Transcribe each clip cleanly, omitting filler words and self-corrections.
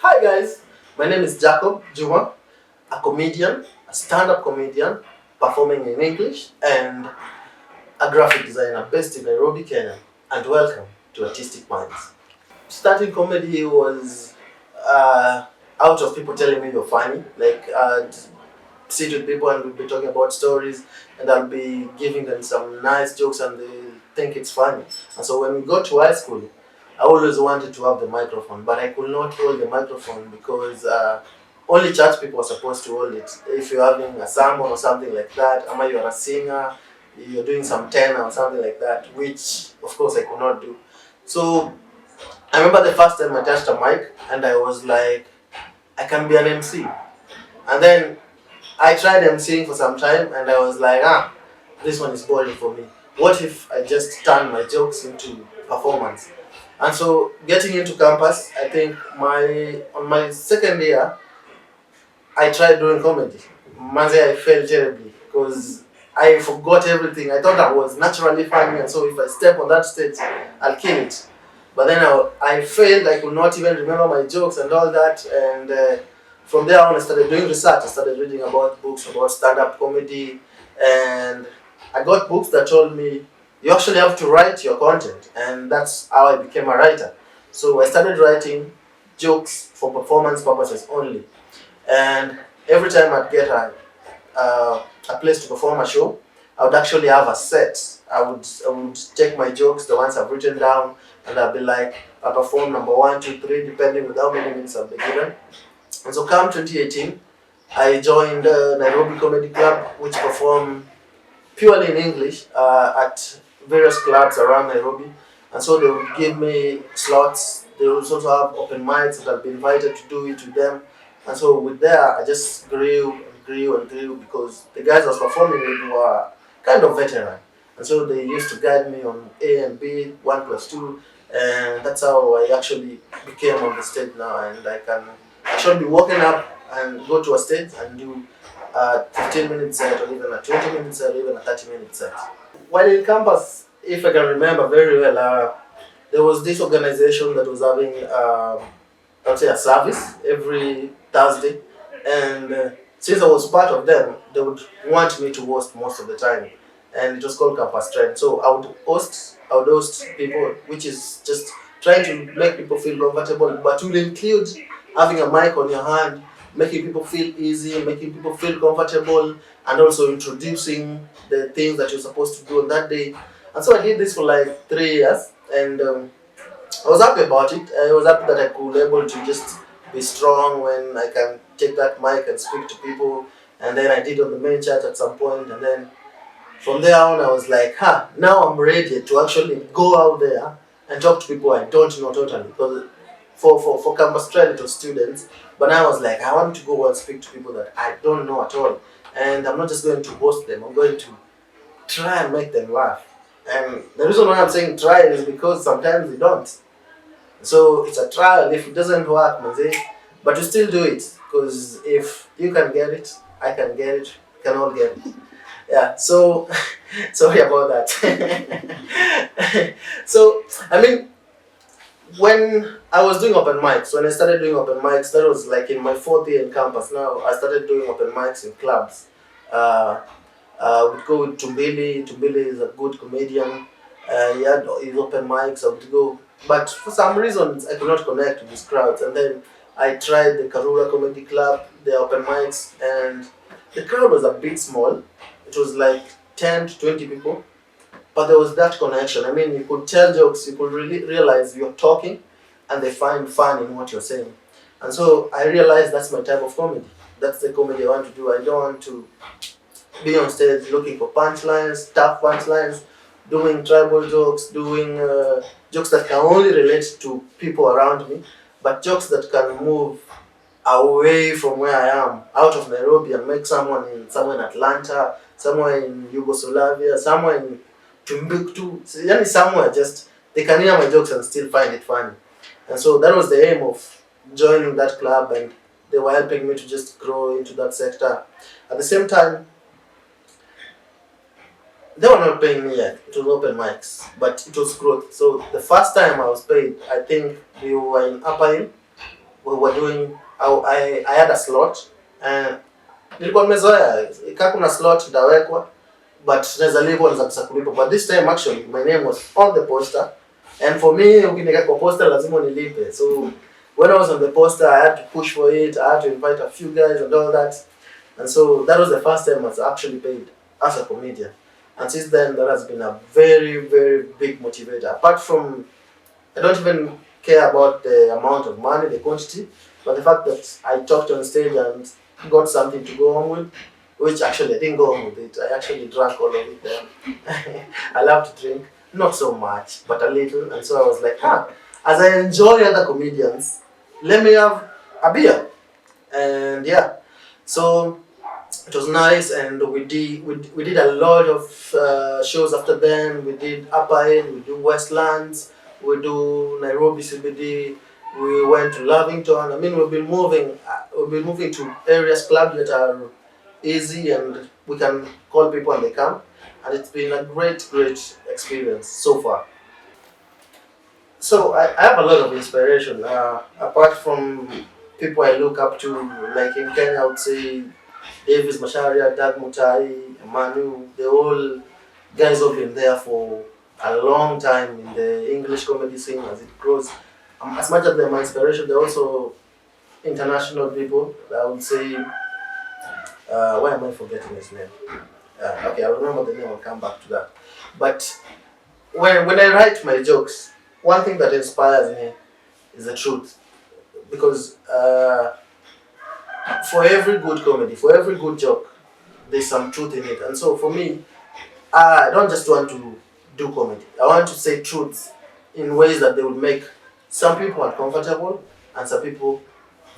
Hi guys, my name is Jacob Juma, a comedian, a stand-up comedian performing in English and a graphic designer based in Nairobi, Kenya. And welcome to Artistic Minds. Starting comedy was out of people telling me you're funny. Like I'd sit with people and we'll be talking about stories and I'll be giving them some nice jokes and they think it's funny. And so when we got to high school, I always wanted to have the microphone, but I could not hold the microphone because only church people are supposed to hold it. If you're having a sermon or something like that, or you're a singer, you're doing some tenor or something like that, which of course I could not do. So I remember the first time I touched a mic and I was like, I can be an MC. And then I tried emceeing for some time and I was like, this one is boring for me. What if I just turn my jokes into performance? And so getting into campus, I think on my second year, I tried doing comedy. Manze, I failed terribly because I forgot everything. I thought I was naturally funny, and so if I step on that stage, I'll kill it. But then I failed. I could not even remember my jokes and all that. And from there on, I started doing research. I started reading about books about stand-up comedy, and I got books that told me you actually have to write your content, and that's how I became a writer. So I started writing jokes for performance purposes only, and every time I'd get a place to perform a show, I would actually have a set. I would take my jokes, the ones I've written down, and I'd be like, I perform number 1, 2, 3, depending with how many minutes I've been given. And so come 2018, I joined Nairobi Comedy Club, which perform purely in English at various clubs around Nairobi. And so they would give me slots. They would also have open mics that I'd be invited to do it with them. And so with there, I just grew and grew and grew because the guys I was performing with were kind of veteran. And so they used to guide me on A and B, 1 plus 2. And that's how I actually became on the stage now. And I can actually be walking up and go to a stage and do a 15-minute set or even a 20-minute set or even a 30-minute set. While in campus, if I can remember very well, there was this organization that was having, I would say, a service every Thursday. And since I was part of them, they would want me to host most of the time. And it was called Campus Trend. So I would host people, which is just trying to make people feel comfortable, but will include having a mic on your hand, making people feel easy, making people feel comfortable, and also introducing the things that you're supposed to do on that day. And so I did this for like 3 years, and I was happy about it. I was happy that I could be able to just be strong when I can take that mic and speak to people. And then I did on the main chat at some point, and then from there on I was like, now I'm ready to actually go out there and talk to people I don't know totally. Because for Campus Trend it was students, but now I was like, I want to go and speak to people that I don't know at all. And I'm not just going to host them, I'm going to try and make them laugh. And the reason why I'm saying try is because sometimes they don't. So it's a trial. If it doesn't work, but you still do it. Because if you can get it, I can get it, we can all get it. Yeah, so sorry about that. So, I mean, when I was doing open mics, when I started doing open mics, that was like in my 4th year in campus. Now I started doing open mics in clubs. Would go with Tumbili. Tumbili is a good comedian. He had his open mics. I would go, but for some reasons I could not connect with these crowds. And then I tried the Karura Comedy Club, the open mics, and the crowd was a bit small. It was like 10 to 20 people, but there was that connection. I mean, you could tell jokes, you could really realize you're talking and they find fun in what you're saying. And so I realized that's my type of comedy. That's the comedy I want to do. I don't want to be on stage looking for punchlines, tough punchlines, doing tribal jokes, doing jokes that can only relate to people around me, but jokes that can move away from where I am, out of Nairobi, and make somewhere in Atlanta, somewhere in Yugoslavia, somewhere in Timbuktu, somewhere just they can hear my jokes and still find it funny. And so that was the aim of joining that club, and they were helping me to just grow into that sector. At the same time, they were not paying me yet. It was open mics, but it was growth. So the first time I was paid, I think we were in Upper Hill, we were doing, I had a slot and nilikuwa nimezoea kama kuna slot itawekwa but there's a label za kulipa, but this time actually my name was on the poster, and for me ukiniweka kwa poster lazima nilipe. So when I was on the poster I had to push for it, I had to invite a few guys and all that, and so that was the first time I was actually paid as a comedian. And since then that has been a very very big motivator. Apart from, I don't even care about the amount of money, the quantity, but the fact that I talked on stage and got something to go home with, which actually I didn't go home with it. I actually drank all of it then. I love to drink, not so much, but a little. And so I was like, as I enjoy other comedians, let me have a beer. And yeah, so it was nice, and we did a lot of shows after then. We did Upper End, we do Westlands, we do Nairobi CBD, we went to Lavington. I mean, we've been moving to areas, clubs that are easy and we can call people and they come. And it's been a great experience so far. So I have a lot of inspiration. Apart from people I look up to, like in Kenya, I would say Davis Masharia, Dag Mutai, Manu, they all guys who've been there for a long time in the English comedy scene as it grows. As much as they're my inspiration, they're also international people. I would say, why am I forgetting his name? Okay, I'll remember the name, I'll come back to that. But when I write my jokes, one thing that inspires me is the truth. Because for every good comedy, for every good joke, there's some truth in it. And so for me, I don't just want to do comedy. I want to say truth in ways that they will make some people uncomfortable and some people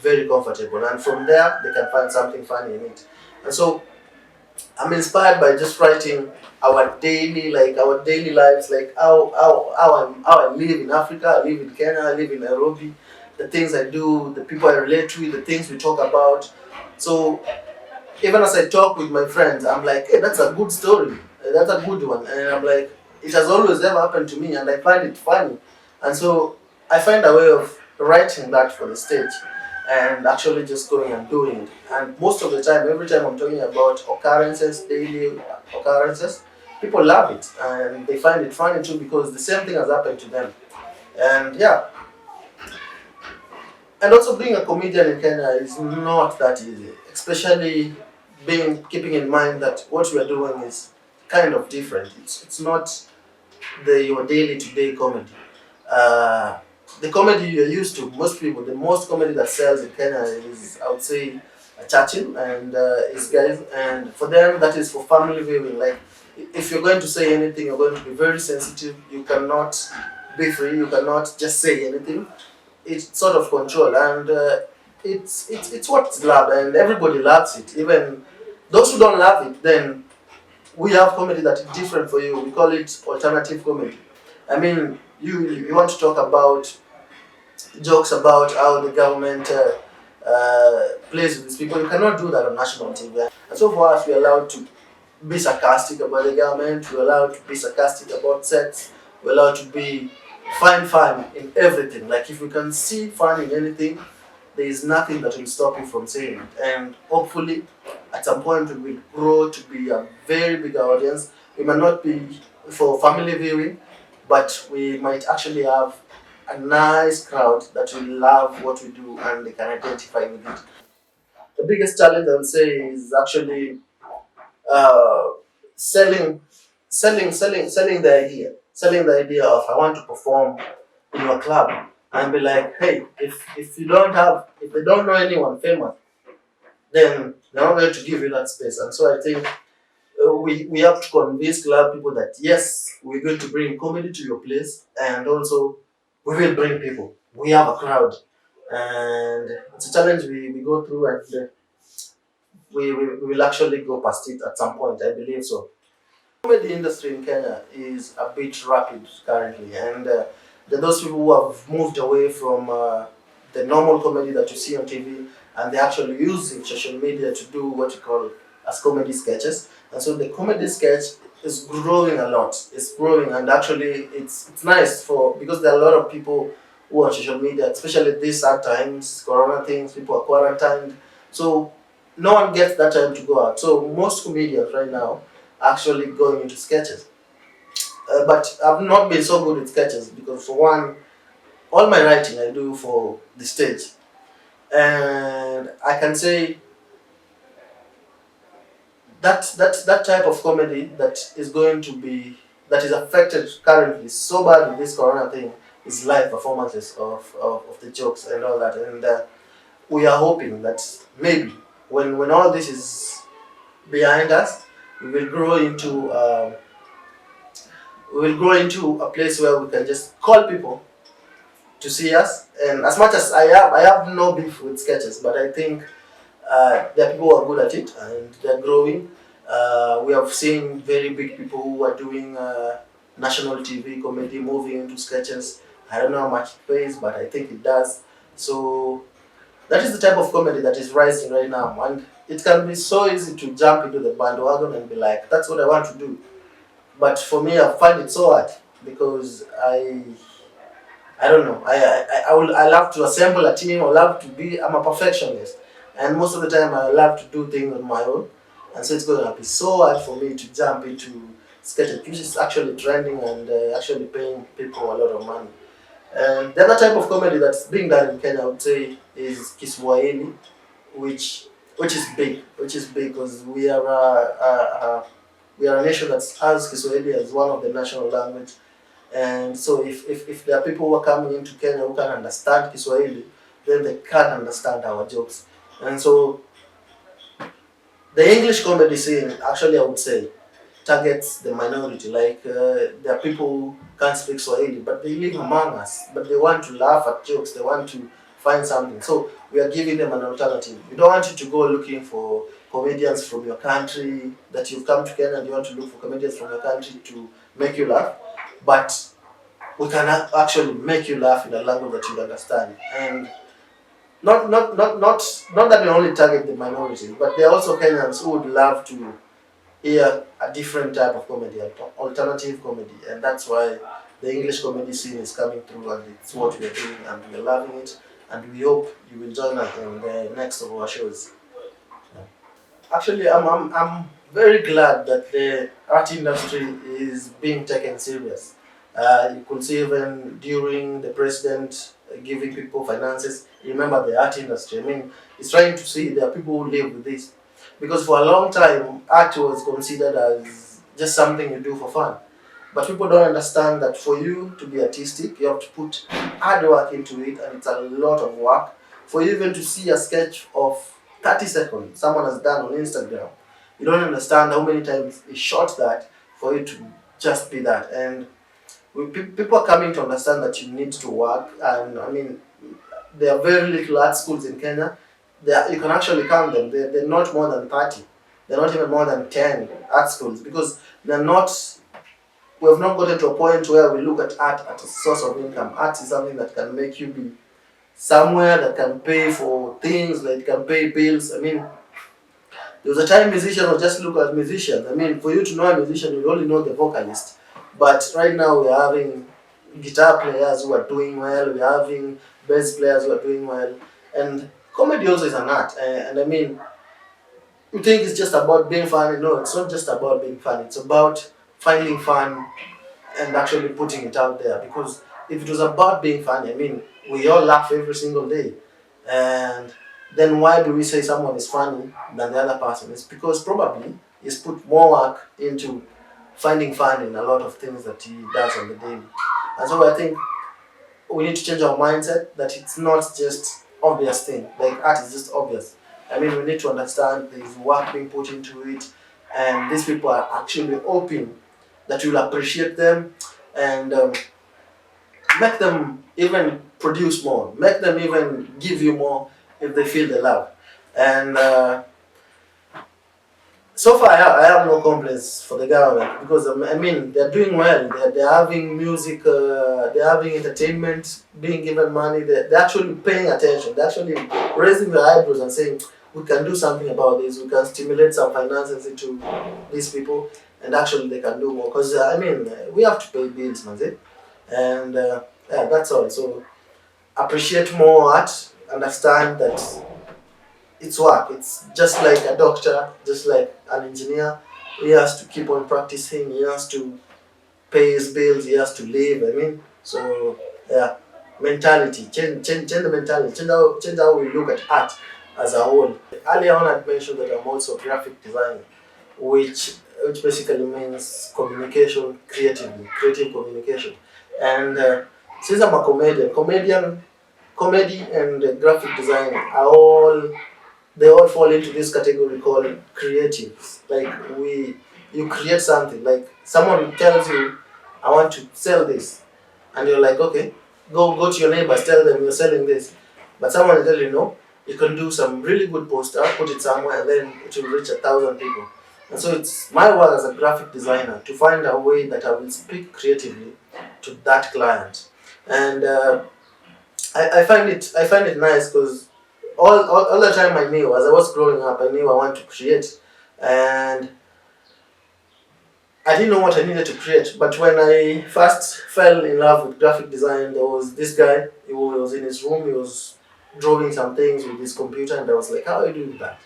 very comfortable. And from there, they can find something funny in it. And so I'm inspired by just writing our daily lives, like how I live in Africa, I live in Kenya, I live in Nairobi, the things I do, the people I relate to, the things we talk about. So even as I talk with my friends, I'm like, hey, that's a good story, that's a good one, and I'm like, it has always ever happened to me, and I find it funny, and so I find a way of writing that for the stage and actually just going and doing it. And most of the time, every time I'm talking about occurrences, daily occurrences, people love it and they find it funny too because the same thing has happened to them. And yeah, and also being a comedian in Kenya is not that easy, especially keeping in mind that what we are doing is kind of different. It's not your daily to day comedy. The comedy you're used to, most people, the most comedy that sells in Kenya is, I would say, Churchill and his guys, and for them that is for family viewing. Like, if you're going to say anything, you're going to be very sensitive. You cannot be free. You cannot just say anything. It's sort of control, and it's what's loved, and everybody loves it. Even those who don't love it, then we have comedy that is different for you. We call it alternative comedy. I mean, you want to talk about jokes about how the government plays with these people. You cannot do that on national TV. And so for us, we're allowed to be sarcastic about the government. We're allowed to be sarcastic about sex. We're allowed to find fun in everything. Like, if we can see fun in anything, there is nothing that will stop you from saying it. And hopefully, at some point, we will grow to be a very big audience. We might not be for family viewing, but we might actually have a nice crowd that will love what we do and they can identify with it. The biggest challenge I would say is actually uh, selling, selling the idea. Selling the idea of, I want to perform in your club, and be like, hey, if they don't know anyone famous, then they're not going to give you that space. And so I think we have to convince club people that yes, we're going to bring comedy to your place, and also we will bring people. We have a crowd, and it's a challenge we go through, and we will actually go past it at some point. I believe so. The comedy industry in Kenya is a bit rapid currently, and there are those people who have moved away from the normal comedy that you see on TV, and they're actually using social media to do what you call as comedy sketches. And so the comedy sketch is growing a lot. It's growing, and actually it's nice because there are a lot of people who are on social media, especially these sad times, corona things, people are quarantined. So no one gets that time to go out. So most comedians right now are actually going into sketches. But I've not been so good at sketches because for one, all my writing I do for the stage. And I can say that type of comedy that is going to be that is affected currently so bad with this corona thing is live performances of the jokes and all that. And we are hoping that maybe when all this is behind us, we will grow into a place where we can just call people to see us. And as much as I have no beef with sketches, but I think there are people who are good at it and they're growing. We have seen very big people who are doing national TV comedy moving into sketches. I don't know how much it pays, but I think it does. So that is the type of comedy that is rising right now, and it can be so easy to jump into the bandwagon and be like, "That's what I want to do." But for me, I find it so hard because I don't know. I love to assemble a team. I love to be. I'm a perfectionist, and most of the time I love to do things on my own. And so it's going to be so hard for me to jump into sketches, which is actually trending and actually paying people a lot of money. And the other type of comedy that's being done in Kenya, I would say, is Kiswahili, which which is big because we are a nation that has Kiswahili as one of the national language. And so if there are people who are coming into Kenya who can understand Kiswahili, then they can understand our jokes. And so the English comedy scene, actually I would say, targets the minority. Like there are people who can't speak Swahili, but they live among us. But they want to laugh at jokes. They want to find something. So we are giving them an alternative. We don't want you to go looking for comedians from your country. That you've come to Kenya and you want to look for comedians from your country to make you laugh. But we can actually make you laugh in a language that you understand. And not that we only target the minorities, but there are also Kenyans who would love to hear a different type of comedy, alternative comedy, and that's why the English comedy scene is coming through, and it's what we are doing, and we are loving it, and we hope you will join us in the next of our shows. Actually, I'm very glad that the art industry is being taken serious. You could see even during the president giving people finances, remember the art industry. I mean, it's trying to see there are people who live with this. Because for a long time, art was considered as just something you do for fun. But people don't understand that for you to be artistic, you have to put hard work into it, and it's a lot of work. For you even to see a sketch of 30 seconds someone has done on Instagram, you don't understand how many times he shot that for it to just be that. And people are coming to understand that you need to work. And I mean, there are very little art schools in Kenya. You can actually count them. They're not more than 30. They're not even more than 10 art schools because they're not. We have not gotten to a point where we look at art as a source of income. Art is something that can make you be somewhere, that can pay for things, like can pay bills. I mean, there was a time musicians would just look at musicians. I mean, for you to know a musician, you only know the vocalist. But right now we are having guitar players who are doing well. We are having bass players who are doing well. And comedy also is an art. And I mean, you think it's just about being funny. No, it's not just about being funny. It's about finding fun and actually putting it out there. Because if it was about being funny, I mean, we all laugh every single day. And then why do we say someone is funny than the other person? It's because probably he's put more work into finding fun in a lot of things that he does on the daily. And so I think we need to change our mindset that it's not just obvious thing. Like art is just obvious. I mean, we need to understand there is work being put into it, and these people are actually hoping that you'll appreciate them and make them even produce more, make them even give you more if they feel the love. And so far, I have no complaints for the government because I mean they're doing well. They're having music, they're having entertainment, being given money. They're actually paying attention. They're actually raising their eyebrows and saying we can do something about this. We can stimulate some finances into these people, and actually they can do more. Because I mean we have to pay bills, man. And yeah, that's all. So appreciate more art, understand that it's work. It's just like a doctor, just like an engineer. He has to keep on practicing. He has to pay his bills. He has to live. I mean, so yeah, mentality, change the mentality, change how we look at art as a whole. Earlier on, I mentioned that I'm also a graphic designer, which basically means communication creatively, creative communication. And since I'm a comedy and graphic design are all they all fall into this category called creatives. Like you create something. Like someone tells you, "I want to sell this," and you're like, "Okay, go to your neighbors, tell them you're selling this." But someone will tell you, "No, you can do some really good poster, put it somewhere, and then it will reach 1,000 people." And so it's my work as a graphic designer to find a way that I will speak creatively to that client, and I find it nice because all the time I knew as I was growing up I knew I want to create, and I didn't know what I needed to create. But when I first fell in love with graphic design, there was this guy. He was in his room. He was drawing some things with his computer, and I was like, "How are you doing that?"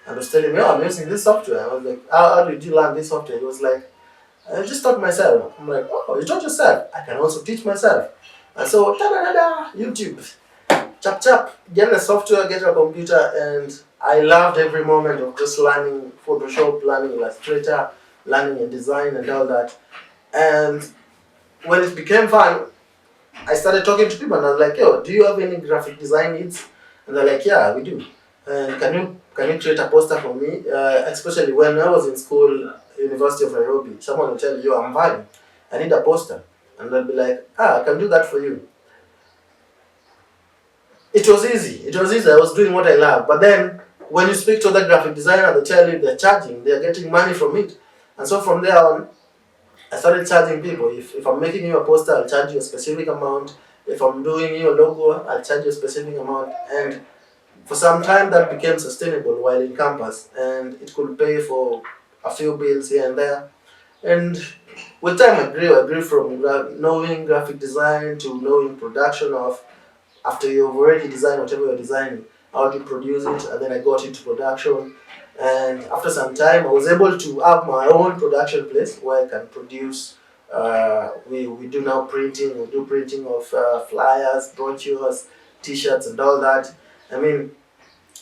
And he was telling me, "Oh, I'm using this software." I was like, "How did you learn this software?" He was like, "I just taught myself." I'm like, "Oh, you taught yourself? I can also teach myself." And so, ta-da-da-da, YouTube. Chap chap, get a software, get a computer, and I loved every moment of just learning Photoshop, learning Illustrator, learning and design and all that. And when it became fun, I started talking to people and I was like, "Yo, do you have any graphic design needs?" And they're like, "Yeah, we do. And can you create a poster for me?" Especially when I was in school, University of Nairobi, someone will tell you, "I'm fine, I need a poster," and they'll be like, "I can do that for you." It was easy. It was easy. I was doing what I love. But then when you speak to the graphic designer, they tell you they're charging, they're getting money from it. And so from there on, I started charging people. If I'm making you a poster, I'll charge you a specific amount. If I'm doing you a logo, I'll charge you a specific amount. And for some time, that became sustainable while in campus. And it could pay for a few bills here and there. And with time, I grew. I grew from knowing graphic design to knowing production of after you've already designed whatever you're designing, how to produce it, and then I got into production. And after some time, I was able to have my own production place where I can produce. We do now printing. We do printing of flyers, brochures, T-shirts, and all that. I mean,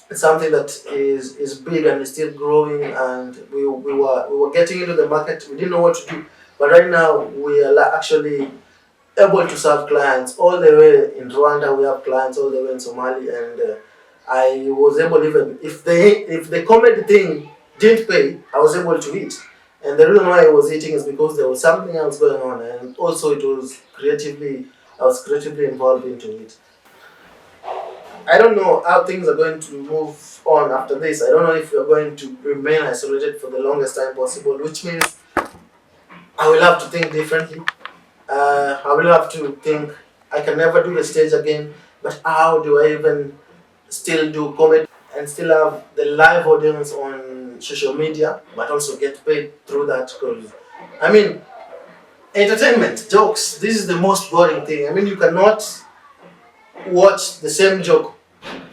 it's something that is big and is still growing. And we were getting into the market. We didn't know what to do, but right now we are actually able to serve clients all the way in Rwanda. We have clients all the way in Somali, and I was able, even if the comedy thing didn't pay, I was able to eat. And the reason why I was eating is because there was something else going on, and also I was creatively involved into it. I don't know how things are going to move on after this. I don't know if we're going to remain isolated for the longest time possible, which means I will have to think differently. I will have to think I can never do the stage again, but how do I even still do comedy and still have the live audience on social media, but also get paid through that? Because, I mean, entertainment, jokes, this is the most boring thing. I mean, you cannot watch the same joke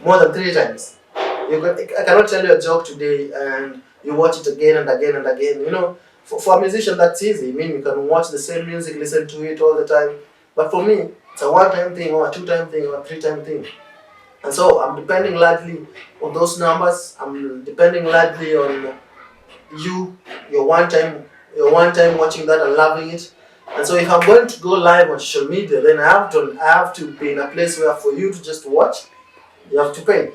more than 3 times. I cannot tell you a joke today and you watch it again and again and again. For a musician, that's easy. I mean, you can watch the same music, listen to it all the time. But for me, it's a one-time thing or a two-time thing or a three-time thing. And so I'm depending largely on those numbers. I'm depending largely on you, your one time watching that and loving it. And so if I'm going to go live on social media, then I have to be in a place where for you to just watch, you have to pay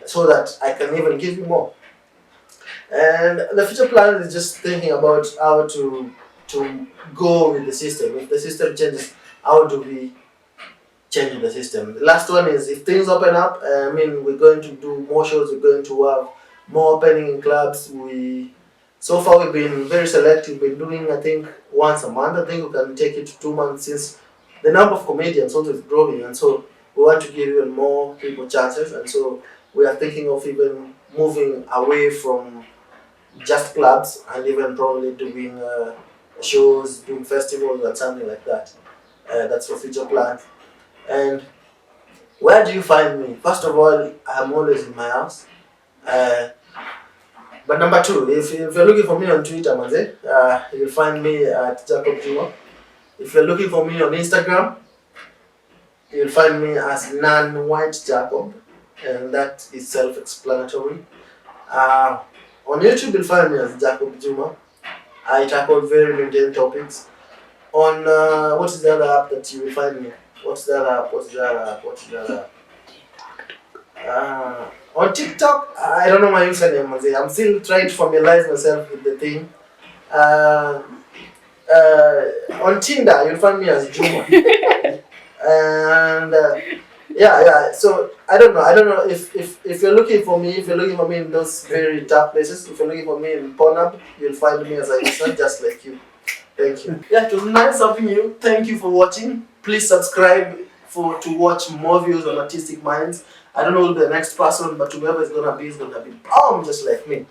so that I can even give you more. And the future plan is just thinking about how to go with the system. If the system changes, how do we change the system? The last one is if things open up. We're going to do more shows. We're going to have more opening in clubs. So far we've been very selective. We've been doing, I think, once a month. I think we can take it to 2 months since the number of comedians also is growing, and so we want to give even more people chances. And so we are thinking of even moving away from just clubs and even probably doing shows, doing festivals and something like that. That's for future plans. And Where do you find me? First of all, I'm always in my house. But number two, if you're looking for me on Twitter, manze, you'll find me at Jacob Juma. If you're looking for me on Instagram, you'll find me as non-white Jacob, and that is self-explanatory. On YouTube, you'll find me as Jacob Juma. I tackle very mundane topics. On what is the other app that you will find me? What's the other app? On TikTok, I don't know my username, manze. I'm still trying to familiarize myself with the thing. On Tinder, you'll find me as Juma. And yeah. So I don't know if you're looking for me, in those very tough places, if you're looking for me in Pornhub, you'll find me as a user, just like you. Thank you. Yeah, it was nice having you. Thank you for watching. Please subscribe to watch more views on Artistic Minds. I don't know who the next person, but whoever is gonna be bomb just like me.